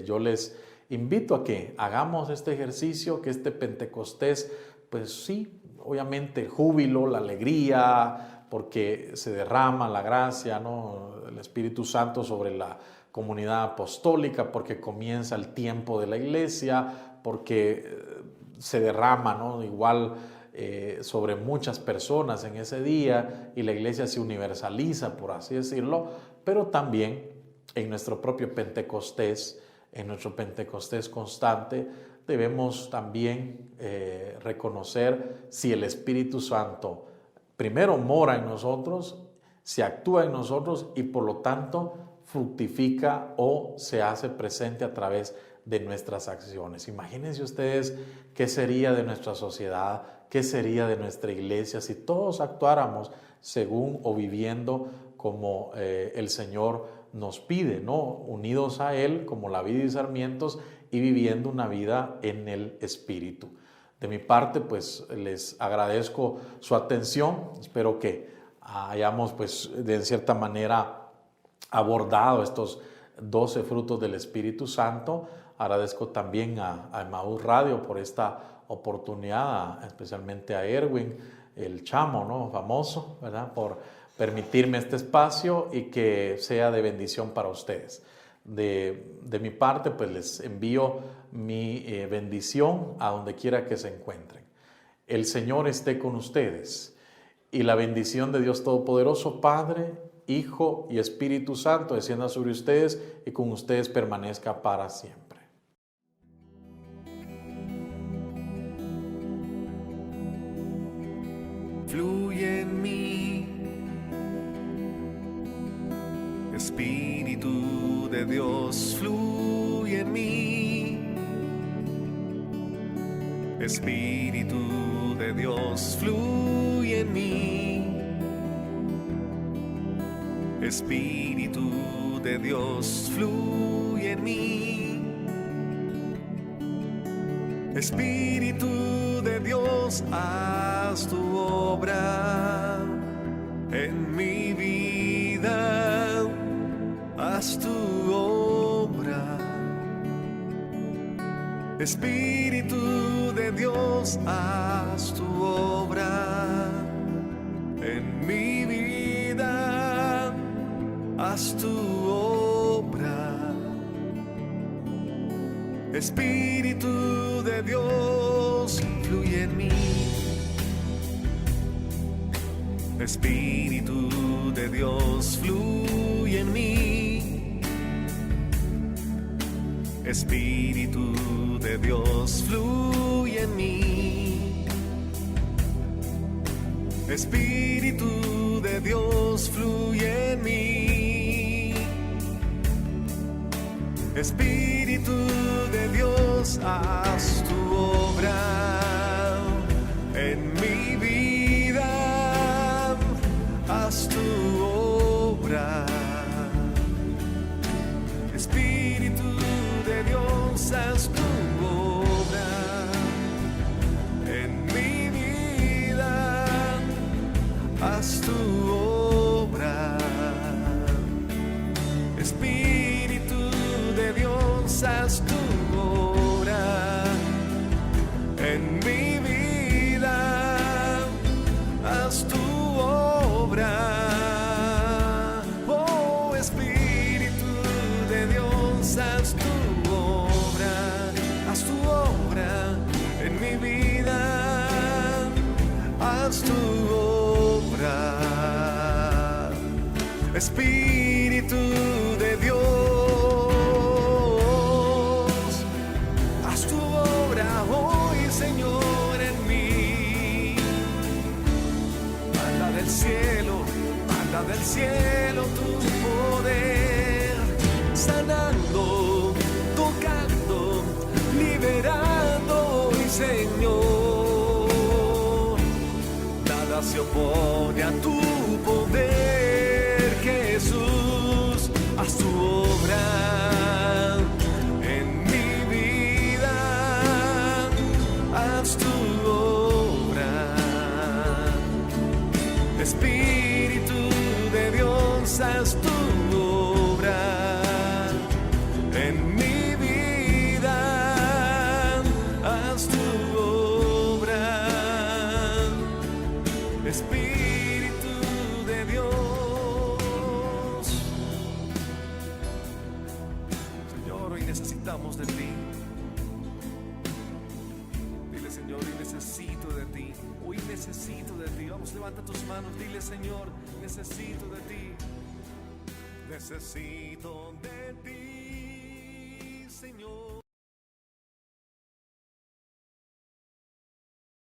yo les invito a que hagamos este ejercicio, que este Pentecostés, pues sí, obviamente el júbilo, la alegría, porque se derrama la gracia, ¿no?, el Espíritu Santo sobre la comunidad apostólica, porque comienza el tiempo de la iglesia, porque se derrama, ¿no?, igual sobre muchas personas en ese día, y la iglesia se universaliza, por así decirlo, pero también en nuestro propio Pentecostés, en nuestro Pentecostés constante, debemos también reconocer si el Espíritu Santo primero mora en nosotros, se actúa en nosotros y por lo tanto fructifica o se hace presente a través de nuestras acciones. Imagínense ustedes qué sería de nuestra sociedad, qué sería de nuestra iglesia si todos actuáramos según o viviendo como el Señor nos pide, ¿no?, unidos a Él como la vid y sarmientos, y viviendo una vida en el Espíritu. De mi parte, pues les agradezco su atención. Espero que hayamos, pues, de cierta manera abordado estos 12 frutos del Espíritu Santo. Agradezco también a Emmaús Radio por esta oportunidad, especialmente a Erwin, el chamo, ¿no?, famoso, ¿verdad?, por permitirme este espacio y que sea de bendición para ustedes. De mi parte, pues les envío mi bendición a donde quiera que se encuentren. El Señor esté con ustedes, y la bendición de Dios Todopoderoso, Padre, Hijo y Espíritu Santo, descienda sobre ustedes y con ustedes permanezca para siempre. Fluye en mí, Espíritu de Dios, fluye en mí. Espíritu de Dios, fluye en mí. Espíritu de Dios, fluye en mí. Espíritu de Dios, haz tu obra en mi vida, haz tu obra. Espíritu de Dios, haz tu obra en mi vida, haz tu obra. Espíritu de Dios, fluye en mí. Espíritu de Dios, fluye en mí. Espíritu de Dios, fluye en mí. Espíritu de Dios, fluye en mí. Espíritu de Dios, haz tu obra en mi vida, haz tu obra. Espíritu de Dios, haz tu obra en mi vida, haz tu obra. Espíritu de Dios, haz tu obra en mi vida, haz tu obra. Oh, Espíritu de Dios, haz tu obra en mi vida, haz tu obra. Espíritu de Dios, haz tu obra hoy, Señor, en mí. Manda del cielo tu poder, sanando, tocando, se opone a tu poder, Jesús, haz tu obra en mi vida, haz tu obra. Espíritu de Dios, haz tu obra en mi vida, haz tu obra. Espíritu de Dios. Señor, hoy necesitamos de ti. Dile, Señor, hoy necesito de ti. Hoy necesito de ti. Vamos, levanta tus manos. Dile, Señor, necesito de ti. Necesito de ti, Señor.